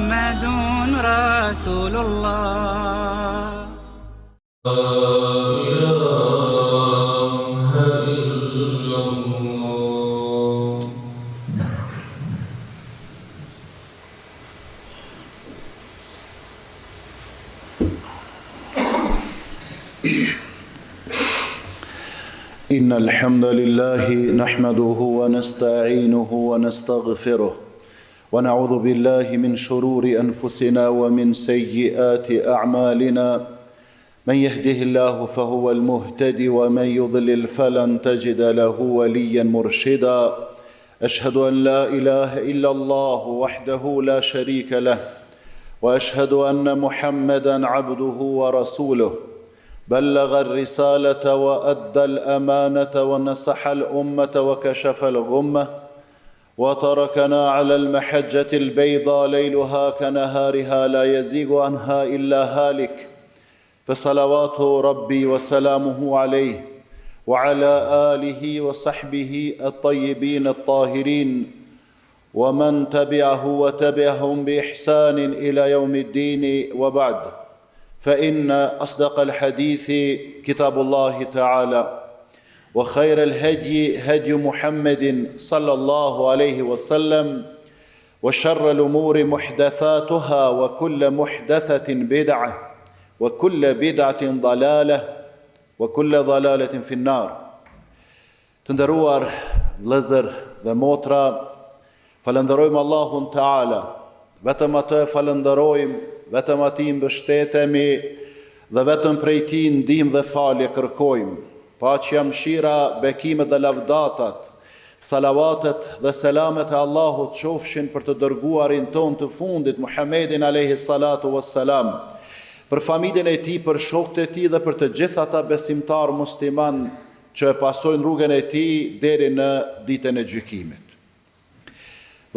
محمد رسول الله. إن الحمد لله نحمده ونستعينه ونستغفره ونعوذ بالله من شرور أنفسنا ومن سيئات أعمالنا من يهده الله فهو المهتدي ومن يضلل فلن تجد له وليا مرشدا أشهد أن لا إله إلا الله وحده لا شريك له وأشهد أن محمدا عبده ورسوله بلغ الرسالة وأدى الأمانة ونصح الأمة وكشف الغمة وتركنا على المحجة البيضاء ليلها كنهارها لا يزيغ عنها إلا هالك فصلوات ربي وسلامه عليه وعلى آله وصحبه الطيبين الطاهرين ومن تبعه وتبعهم بإحسان إلى يوم الدين وبعد فإن أصدق الحديث كتاب الله تعالى وخير الهدي هدي محمد صلى الله عليه وسلم وشر الأمور محدثاتها وكل محدثة بدعة وكل بدعة ضلالة وكل ضلالة في النار. Të nderuar vëllezër dhe motra, falenderojmë Allahun Teala, vetëm atë falenderojmë, vetëm atij mbështetemi dhe vetëm prej tij ndihmë dhe falje kërkojmë. Paqja, mëshira, bekimet dhe lavdatat, salavatet dhe selamet e Allahut qofshin për të dërguarin ton të fundit Muhammedin alayhi salatu wassalam, për familjen e tij, për shokët e tij dhe për të gjithë ata besimtar musliman që e pasojnë rrugën e tij deri në ditën e gjykimit.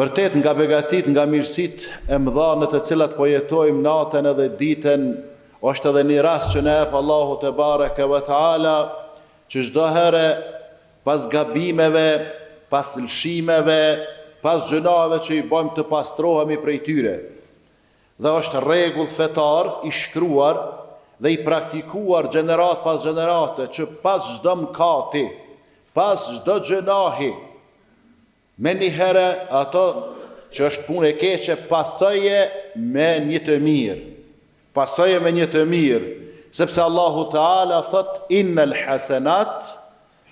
Vërtet nga begatit, nga mirësit e mëdha në të cilat po jetojmë natën edhe ditën, është edhe një rast që na jep Allahu te bareke ve taala, që çdo herë pas gabimeve, pas lëshimeve, pas gjunave që i bëjmë të pastrohemi prej tyre. Dhe është rregull fetar i shkruar dhe i praktikuar gjenerat pas gjenerate, që pas çdo mëkati, pas çdo gjunahi, me një herë ato që është punë e keqe pasoje me një të mirë. Pasoje me një të mirë, sepse Allahu Teala thot innal hasanat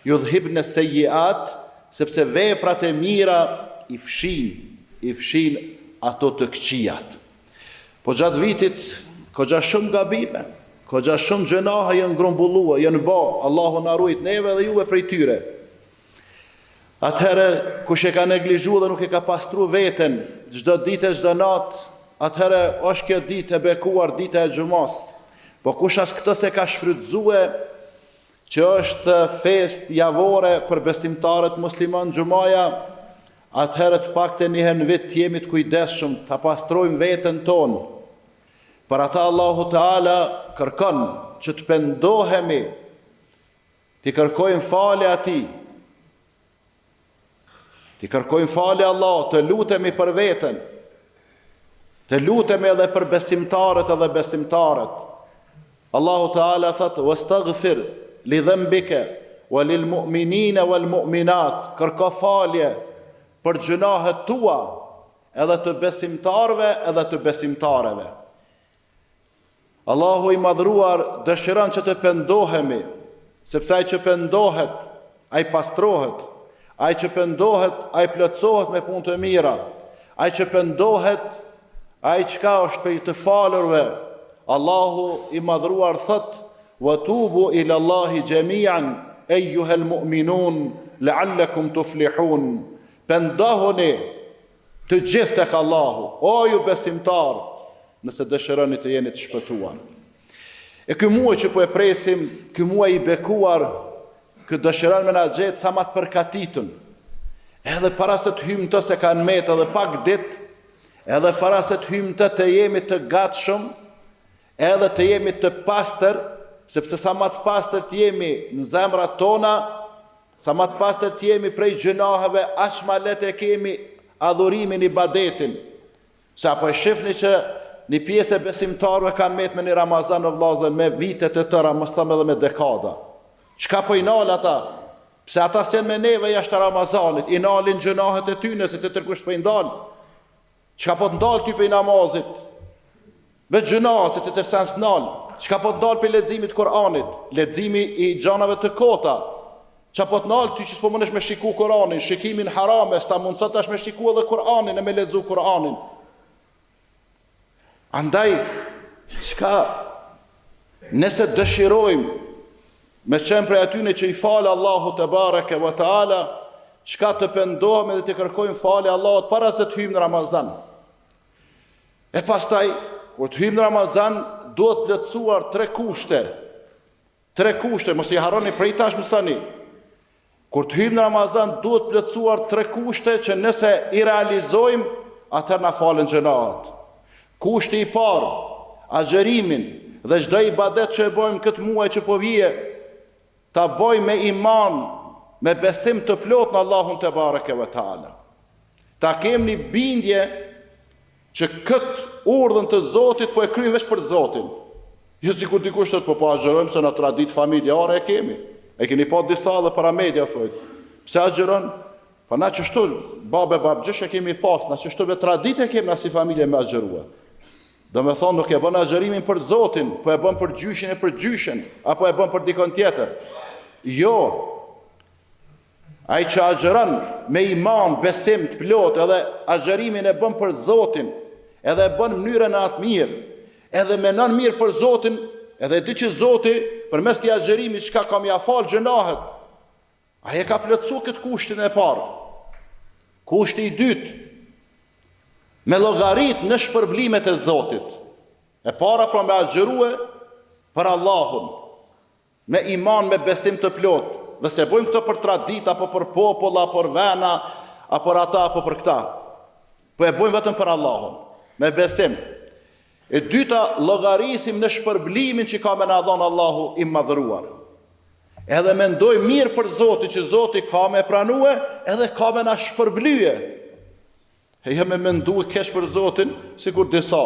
yudhhibna sayyiat, sepse veprat e mira i fshin ato të këqijat. Po gjatë vitit ka shumë gabime, ka shumë gjunahe janë grumbulluar, janë bë, Allahu na ruaj neve dhe juve prej tyre. Atëherë, kush e ka neglizhu dhe nuk e ka pastru veten, çdo ditë e çdo natë, atëherë është kjo ditë e bekuar, dita e xhumas. Po kush as këtë se ka shfrytëzue, që është fest javore për besimtarët musliman xhumaja, atëherë të paktën një herë në vit të jemi të kujdesshëm, ta pastrojmë veten tonë. Për ata Allahu Teala kërkon që të pendohemi, të kërkojmë falje atij. Ti kërkojmë falje Allah, të lutemi për veten, të lutemi edhe për besimtarët edhe besimtarët. Allahu Teala thot: "Wastaghfir li dhanbika wa lil mu'minina wal mu'minat." Kërko falje për gjunahet tua, edhe të besimtarëve edhe të besimtareve. Allahu i madhruar dëshiron që të pendohemi, sepse ai që pendohet, ai pastrohet. Ai që pendohet, ai plotësohet me punë të mira. Ai që pendohet, ai çka është për të falurve. Allahu i madhruar thot: "Wa tubu ila Allahi jami'an ayyuhal mu'minun la'allakum tuflihun." Pendohuni të gjithë tek Allahu, o ju besimtar, nëse dëshironi të jeni të shpëtuar. E ky muaj që po e presim, ky muaj i bekuar, këtë dëshiron me na gjetë sa ma të përkatitun, edhe para se të hymë të se kanë metë edhe pak dit, edhe para se të hymë të jemi të gatshëm, edhe të jemi të pastër, sepse sa ma të pastër të jemi në zemrat tona, sa ma të pastër të jemi prej gjunaheve, aq ma letë e kemi adhurimin, ibadetin. Se apo e shifni që një pjesë e besimtarëve kanë met me një Ramazan o vllazër me vitet e tëra, mos them edhe me dekada. Çka po i nal ata? Pse ata sen me neve jashtë Ramazanit, i nalin gjunahet e tyne se të tërkush po i ndal. Çka po të ndal ty pe namazit? Me gjunahet se të sens nal. Çka po të ndal pe leximit Kur'anit, leximi i xhanave të kota. Çka po të ndal ty që s'po mundesh me shiku Kur'anin, shikimin haram, s'ta mundson tash me shiku edhe Kur'anin e me lexu Kur'anin. Andaj, çka nëse dëshirojmë me qenë prej atyne që i falë Allahu te bareke wa taala, çka të pendohemi dhe të kërkojmë falë Allahut para se të hyjmë në Ramazan. E pastaj, kur të hyjmë në Ramazan, duhet plotësuar 3 kushte. 3 kushte, mos i harroni prej tash mësoni. Kur të hyjmë në Ramazan, duhet plotësuar 3 kushte që nëse i realizojmë, atëherë na falen gjunahet. Kushti i parë, agjerimin dhe çdo ibadet që e bëjmë këtë muaj që po vije, ta bëjmë me iman, me besim të plot në Allahun te bareke ve taala. Ta kemi një bindje që këtë urdhën të Zotit po e kryjmë veç për Zotin. Jo sikur dikush thotë po agjerojmë se në traditë familjare e kemi. E keni pa disa dhe para media thotë. Pse agjeron? Po na çështu babë babgjësh e kemi pas, na çështu ve traditë e kemi na si familje me agjerua. Do me thonë nuk e bën agjerimin për Zotin, po e bën për gjyshin e për gjyshin, apo e bën për dikon tjetër. Jo, ai që agjeron me iman, besim të plot, edhe agjerimin e bën për Zotin, edhe e bën në mënyrën e atë mirë, edhe menon mirë për Zotin, edhe e di që Zoti, përmes të agjerimit çka ka m'ia fal gjunahet, ai e ka plotësuar këtë kushtin e parë. Kushti i dytë, me llogarit në shpërblimet e Zotit. E para pra me agjerue për Allahun, me iman, me besim të plot. Dhe se bojmë këto për tradit, apo për popull, apo për vena, apo për ata, apo për këta. Po e bojmë vetëm për Allahun, me besim. E dyta, llogarisim në shpërblimin që ka me na dhënë Allahu i madhëruar. Edhe mendoj mirë për Zotin, që Zoti ka me pranue, edhe ka me na shpërblye. E jam e mendu kesh për Zotin, sikur disa.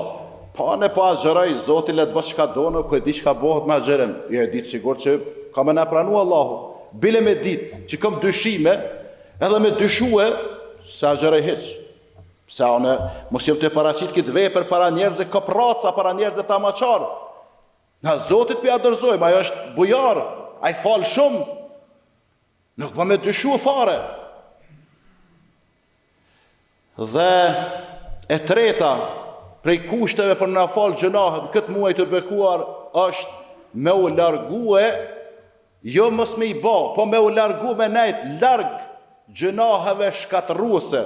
Pa ne pa agjeraj, Zoti le të bësh çka donë, ku e di çka bëhet me agjerim. Je e ditë sigur që ka me na pranu Allahu. Bile me ditë që kam dyshime, edhe me dyshue, se agjeraj hiç. Pse one mos jam të paraqit këtë vepër para njerëzve kopraca, para njerëzve tamaqar. Na Zotit pi adorzojmë, ajo është bujar, ai fal shumë. Nuk po me dyshu fare. Dhe e treta prej kushteve për na fal gjunahet këtë muaj të bekuar është me u largue, jo mos me i bë, po me u largu me nejt larg gjunaheve shkatërruese.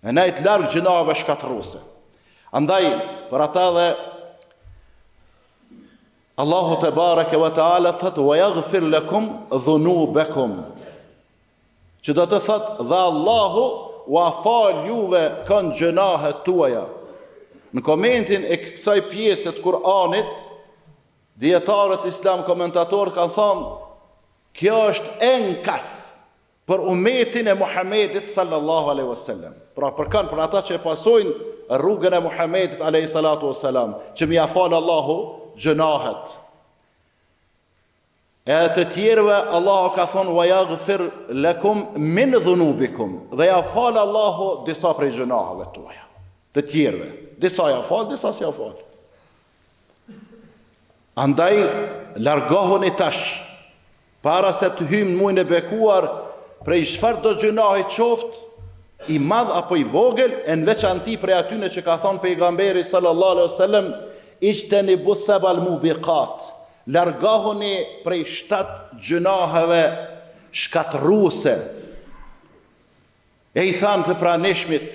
Me nejt larg gjunaheve shkatërruese. Andaj për ata dhe Allahu te bareke ve taala thotë wa yaghfir lakum dhunubakum. Që do të thotë dhe Allahu u fal juve kanë gjunahet tuaja. Në komentin e kësaj pjesë të Kur'anit, dietarët islam komentatorë kanë thënë, kjo është enkas për umetin e Muhamedit sallallahu alaihi wasallam. Pra për ata që e pasojnë rrugën e Muhamedit alaihi salatu wasalam, që mi afal Allahu gjunahet. E të tjerëve Allahu ka thonë wa yaghfir lakum min dhunubikum, dhe ja fal Allahu disa prej gjunaheve tuaja. Të tjerëve, disa ja fal, disa s'ja fal. Andaj largohuni tash para se të hymë në muajin e bekuar prej çfarë do gjunahi qoftë i madh apo i vogël, e në veçanti prej atyne që ka thonë pejgamberi sallallahu alaihi wasallam ijtanibu sab'al mubiqat. Largohuni prej 7 gjunaheve shkatërruese. E i thanë të pranishmit,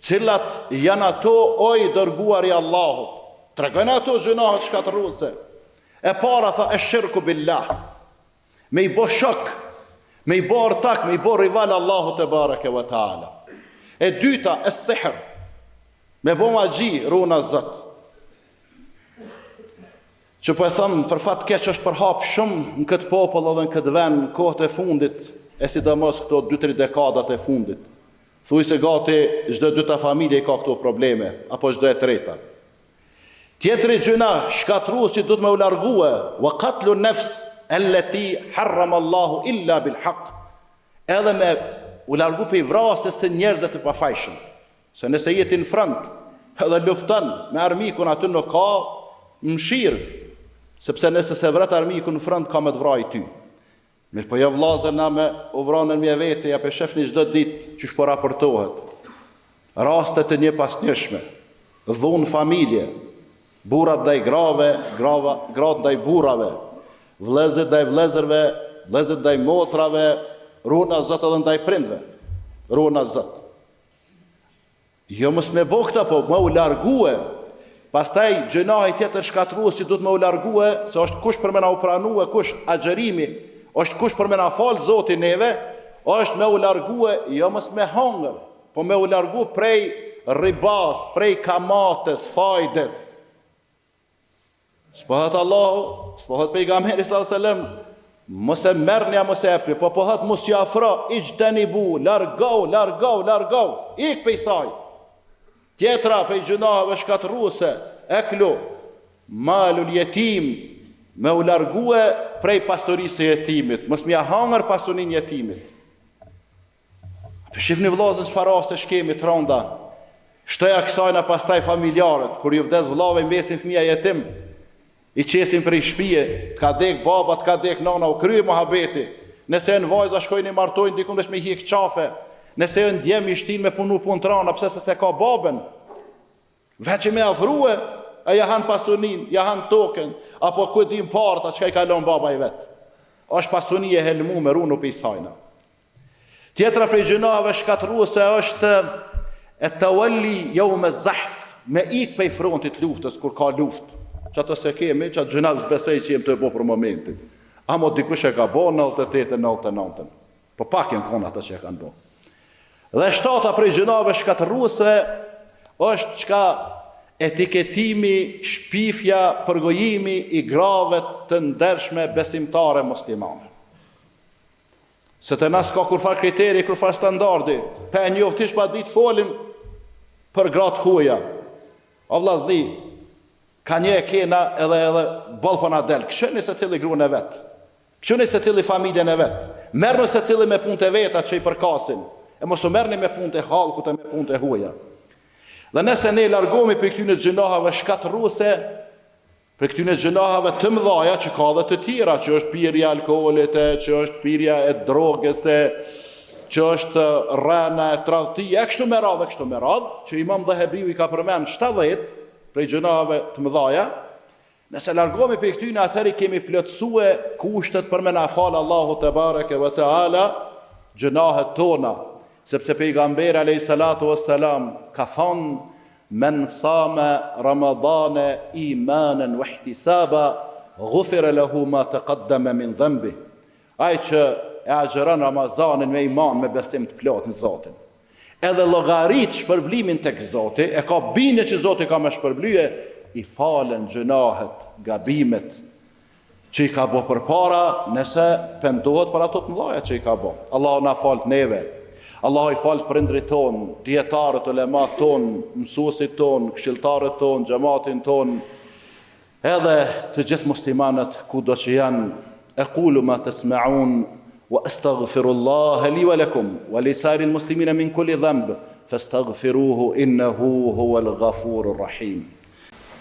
cilat janë ato o i dërguari Allahut. Tregojnë ato gjunahet shkatërruese. E para tha e shirku billah, me i bo shok, me i bo ortak, me i bo rival Allahut te bareke ve taala. E dyta e sihr, me bo magji, runa zot. Që po e thëmë, për fat keq është përhap shumë në këtë popull edhe në këtë vend, në kohët e fundit, e sidomos këto 2-3 dekadat e fundit. Thuaj se gati çdo dyta familje ka këto probleme, apo çdo e treta. Tjetëri gjëna shkatrues që duhet me u largue, wa qatlu nafs allati harrama Allahu illa bil haqq. Edhe me u largu pe vrasjes së njerëzve të pafajshëm. Se nëse jeti në front, edhe lufton me armikun aty nuk ka mëshirë, sepse nëse se vret armikun në front ka me të vrajë ty. Mirë po jo vllazër na me u vranën mje vete, ja pe shefni çdo ditë çish po raportohet. Raste të një pas njëshme, dhunë familje, burrat ndaj grave, gratë ndaj burrave, vëllezër ndaj vëllezërve, vëllezër ndaj motrave, runa Zot edhe ndaj prindve. Runa Zot. Jo mos me bo këta, po me u largue. Pastaj gjunahi tjetër shkatrues që duhet me u largue, se është kush për me na u pranue, kush agjerimi, është kush për me na fal Zoti neve, është me u largue, jo mos me hangër, po me u largu prej ribas, prej kamates, fajdes. S'pohet Allahu, s'pohet pejgamberi sallallahu alaihi wasallam, mos e merrni, mos e epni, po pohet mos ju afro, ijtanibu, largau, ik pej saj. Tjetra pej gjunave shkatruese, eklu, malul jetim, me u largue prej pasurisë e jetimit, mos m'ja hangër pasurinë e jetimit. Për shifni vllazës çfarë raste shkemi të rënda, shtoja kësajna pastaj familjarët, kur ju vdes vllave mbesin fëmia jetim, i qesin për i shpije, ka dek baba, ka dek nana, u krye mohabeti. Nëse e në vajza shkojnë i martojnë, dikun vesh me hik qafe. Nëse e në djemi i shtin me punu pun të rana, pse se ka babën. Veç i me afrue, e ja han pasunin, ja han token, apo ku dim parta, që ka i kalon baba i vetë. Është pasuni e helmu me runu për i sajna. Tjetra prej gjunave shkatruese është e të walli jo me zahf, me ik pej frontit luftës, kur ka luftë. Që ato se kemi, që atë gjënavë zbesej që jem të e bo për momentin. Amo dikush e ka bo 98-99. Po pak jenë kona ata që e kanë bo. Dhe shtata prej gjënave shkatruese është qka etiketimi, shpifja, përgojimi i grave të ndershme besimtare muslimane. Se të nas ka kurfar kriteri, kurfar standardi. Pe njoftish pa ditë folim për gratë huja. O vllazni, ka një e kena edhe bolë për nga delë. Këshëni se cili gruën e vetë. Këshëni se cili familjen e vetë. Merënë se cili me punë të veta që i përkasin. E mos u merëni me punë të halkut e me punë të huja. Dhe nëse ne largomi për këtyne gjunahave shkatruese, për këtyne gjunahave të mëdhaja që ka dhe të tjera, që është pirja alkoholit, që është pirja e drogës, që është rëna e tradhtia, e kështu me radhë, që Imam Dhahebiu i ka përmenë 70 prej gjunave të mëdhaja, nëse largohemi për këtyne, atëri kemi plotësue kushtet për me na falë Allahu te bareke ve teala gjunahet tona, sepse pejgamberi alayhi salatu wassalam ka thonë: men sama Ramadane imanen wa ihtisaba, ghufira lahu ma taqaddama min dhanbi. Ai që e agjeron Ramazanin me iman, me besim të plot në Zotin, edhe llogarit shpërblimin tek Zoti, e ka bindje që Zoti ka me shpërblye, i falen gjunahet, gabimet që i ka bo përpara, nëse pendohet për ato të mëdhaja që i ka bo. Allahu na fal neve. Allahu i fal prindrit ton, dietarët, ulemat ton, mësuesit ton, këshilltarët ton, xhamatin ton, edhe të gjithë muslimanët kudo që janë. Aqulu ma tasma'un wa astaghfirullaha li wa lakum wa li sa'iril muslimina min kulli dhanb fastaghfiruhu innahu huwal ghafurur rahim.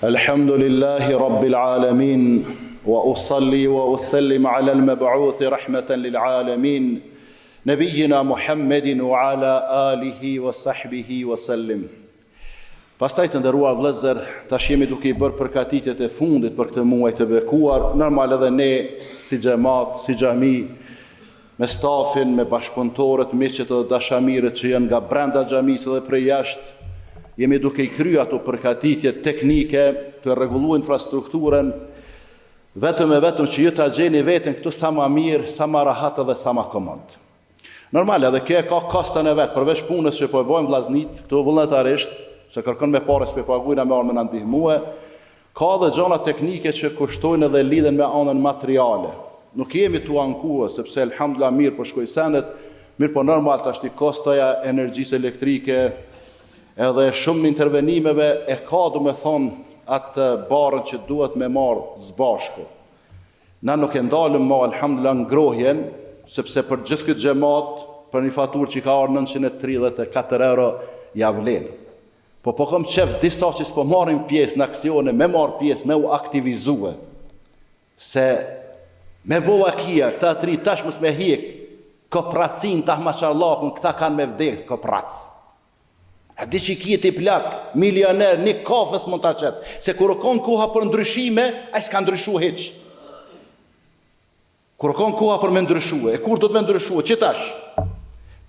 Alhamdulillahi rabbil alamin wa usalli wa usallim ala al-mab'uth rahmatan lil alamin nabiyina Muhammedin wa ala alihi wa sahbihi wa sallim. Pastaj të nderuar vëllezër, tash jemi duke i bërë përgatitjet e fundit për këtë muaj të bekuar, normal edhe ne si xhamat, si xhami, me stafin, me bashkëpunëtorët, miqët dhe dashamirët që janë nga brenda xhamisë dhe prej jashtë, jemi duke i kryer ato përgatitje teknike, të rregulluar infrastrukturën, vetëm që ju ta gjeni veten këtu sa më mirë, sa më rahat dhe sa më komod. Normal edhe kjo ka kostën e vet, përveç punës që po e bëjmë vllaznit këtu vullnetarisht, që kërkon me parë s'pe paguajnë me armë na ndihmue, ka dhe gjëra teknike që kushtojnë edhe lidhen me anën materiale. Nuk jemi tu ankuar, sepse elhamdulillah mirë po shkoj senet, Mirë po normal të ashti kostaja energjisë elektrike edhe shumë intervenimeve e ka du me thonë atë barën që duhet me marë zbashku. Na nuk e ndalëm ma alhamdulillah ngrohjen, sepse për gjithë këtë gjemat, për një fatur që ka arë 934 euro javlen. Po kom qef disa që s'po marrin pjesë në aksione, me marë pjesë, me u aktivizue. Se me bova kia, këta tri tash mës me hek, kopracin tah mashallah, këta kanë me vdek, koprac. A di që kje t'i plak, milioner, një kafës mund t'a qetë, se kur kon koha për ndryshime, a s'ka ndryshu heq. Kur kon koha për me ndryshu, e kur do të me ndryshu, që tash?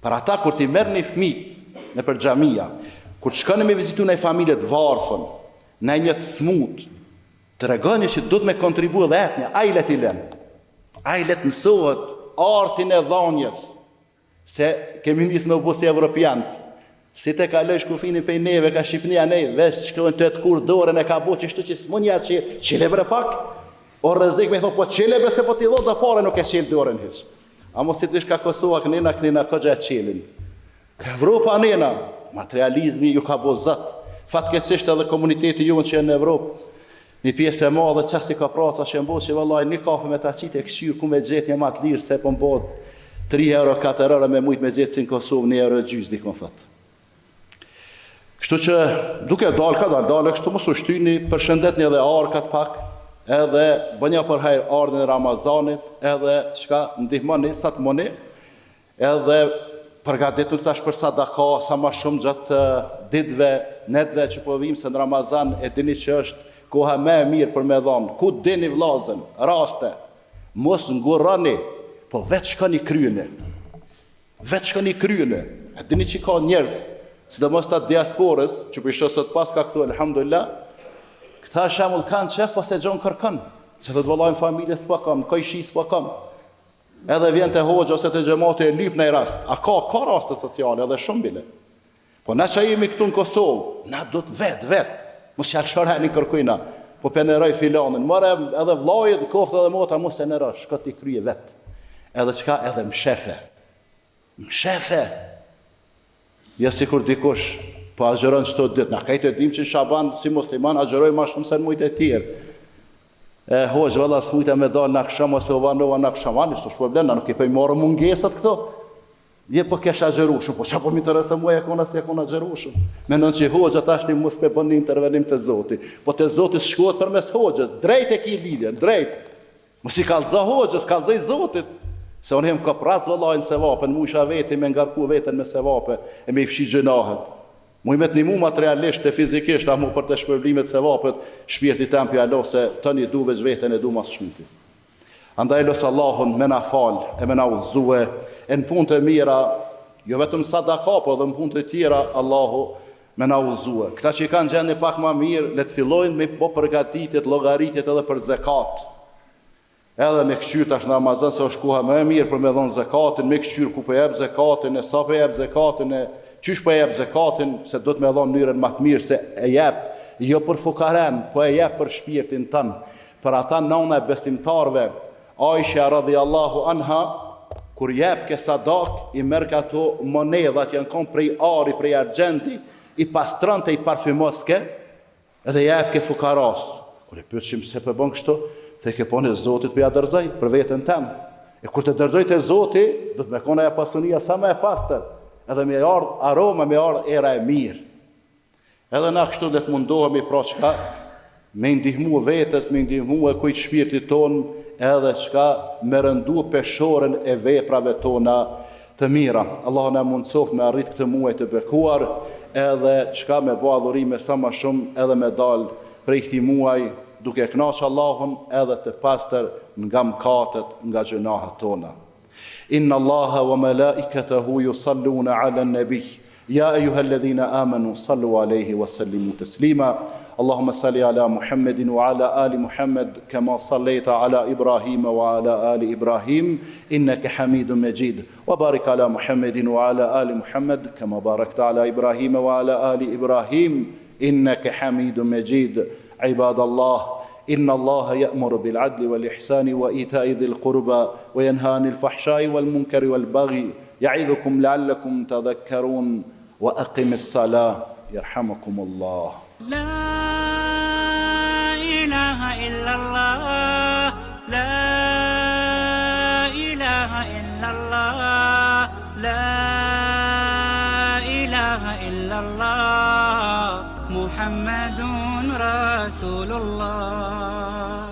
Për ata kur t'i merr një fëmijë në për xhamia, kur shkoni me vizitu në familje të varfën, në një të smut, të regoni që do të me kontribu dhe etnja, a i let i len, a i let mësohet artin e dhonjes, se kemi njës me ubosi evropiant, si te ka lëj shkufinin pej neve, ka Shqipnia neve, vesh shkojnë të kur dorën e ka bo që shtu që s'munja që qelebre pak, o rëzik me thonë, po qelebre se po t'i dhot dhe pare nuk e qelë dorën hiq. A mos si të shka Kosova kënina këgja e qelin. Ka Evropa nena, materializmi ju ka bo zët. Fatkeqësisht edhe komuniteti ju që janë në Evropë, një pjesë e madhe qasi ka praca që mbo që vëllaj një kafe me ta qitë e këshyrë ku me gjetë një matë lirë se po mbod 3 euro, 4 euro me mujtë me gjetë si në Kosovë 1 euro gjysë dikon thëtë. Kështu që duke dalë ka dalë, kështu mos u shtyni, përshëndetni edhe arkat pak, edhe bënja për hajrë ardhin e Ramazanit, edhe çka ndihmoni sa të moni, edhe përgatitur tash për sadaka, sa ma shumë gjatë ditëve, netëve që po vim se në Ramazan e dini që është koha me mirë për me dhonë, ku dini vlazën, raste, mos ngurani, po vetë shkoni kryeni. Vetë shkoni kryeni. E dini që ka njerëz, sidomos ta diasporës, që për shosët pas ka këtu, alhamdulillah, këta shemull kanë qef, pas e gjonë kërkën, që të vëllajnë familje s'pa kam, kajshi s'pa kam. Edhe vjen të hoxha ose të gjemati e lyp në i rast. A ka raste sociale edhe shumë bile. Po na që jemi këtu në Kosovë, na do të vetë, mos që alëshoreni kërkujna, po peneroj filanin, mërë edhe vlajët, koftë edhe mota, mos e nërë, shka t'i kryje vetë. Edhe qka edhe mshefe. Ja si kur dikush, po agjeron qëto ditë, na kajtë e dim që Shaban, si musliman, agjeroj ma shumë se në mujtë e tjerë. Hoxë, vëlla, s'mujtë me dalë në aksham, ose ovanova në aksham, anë, s'ush problem, na nuk i pëj marë mungesat këto. Je po kesh agjeru shumë, po që po mi të rëse muaj e kona si e kona agjeru shumë. Menon që hoxha ta ashtë i mos pe bën një intervenim të Zoti. Po të Zotit shkohet për mes hoxhës, drejt e ki lidhjen, drejt. Mos i kalza hoxhës, kalzaj Zotit. Se unë jem ka pracë vëllajnë se vape, në musha veti me ngarku veten me se vape, e me i fshi gjënahet. Mu i me të një mu materialisht e fizikisht, a mu për të shpërblimet se vapet, shpirti tem pjalo se të një du veç veten e du mas shmiti. Andaj lësë Allahun me na falë, e me na udhëzue, e në punë të mira, jo vetëm sadaka, po dhe në punë të tjera, Allahu me na udhëzue. Këta që i kanë gjendje pak ma mirë, le të fillojnë me po përgatitit, llogaritjet edhe për zekat. Edhe me këshyr tash në Ramazan, se është koha më e mirë për me dhënë zekatin, me këshyr ku po jep zekatin, e sa po jep zekatin, e qysh po jep zekatin, se do të me dhënë mënyrën më të mirë, se e jep, jo për fukaren, po e jep për shpirtin tënë, për ata nëna e besimtarve. Aisha radhiyallahu anha, kur jep ke sadak, i merr ato monedhat janë kom prej ari, prej argjenti, i pastronte, i parfymoske, edhe jep ke fukaras. Kur e pyetshim se po bën kështu, the ke punë Zotit për ja dërzoj për veten tëm. E kur të dërzoj te Zoti, do të më kona ja pasunia sa më e pastër, edhe me ardh aroma, me ardh era e mirë. Edhe na kështu do të mundohemi pra çka me ndihmu vetes, me ndihmu e kujt shpirtit ton, edhe çka me rëndu peshoren e veprave tona të mira. Allah na mundsoft me arrit këtë muaj të bekuar, edhe çka me bë adhurime sa më shumë, edhe me dal prej këtij muaj duke kënaqur Allahun edhe të pastër nga mëkatet, nga gjunahet tona. Inna Allaha wa malaikatahu yusalluna ala an-nabi. Ya ayyuhalladhina amanu sallu alayhi wa sallimu taslima. اللهم صل على محمد وعلى آل محمد كما صليت على إبراهيم وعلى آل إبراهيم إنك حميد مجيد وبارك على محمد وعلى آل محمد كما باركت على إبراهيم وعلى آل إبراهيم إنك حميد مجيد عباد الله إن الله يأمر بالعدل والإحسان وإيتاء ذي القربى وينهى عن الفحشاء والمنكر والبغي يعظكم لعلكم تذكرون وأقم الصلاة يرحمكم الله. لا إله إلا الله، لا إله إلا الله، لا إله إلا الله، محمد رسول الله.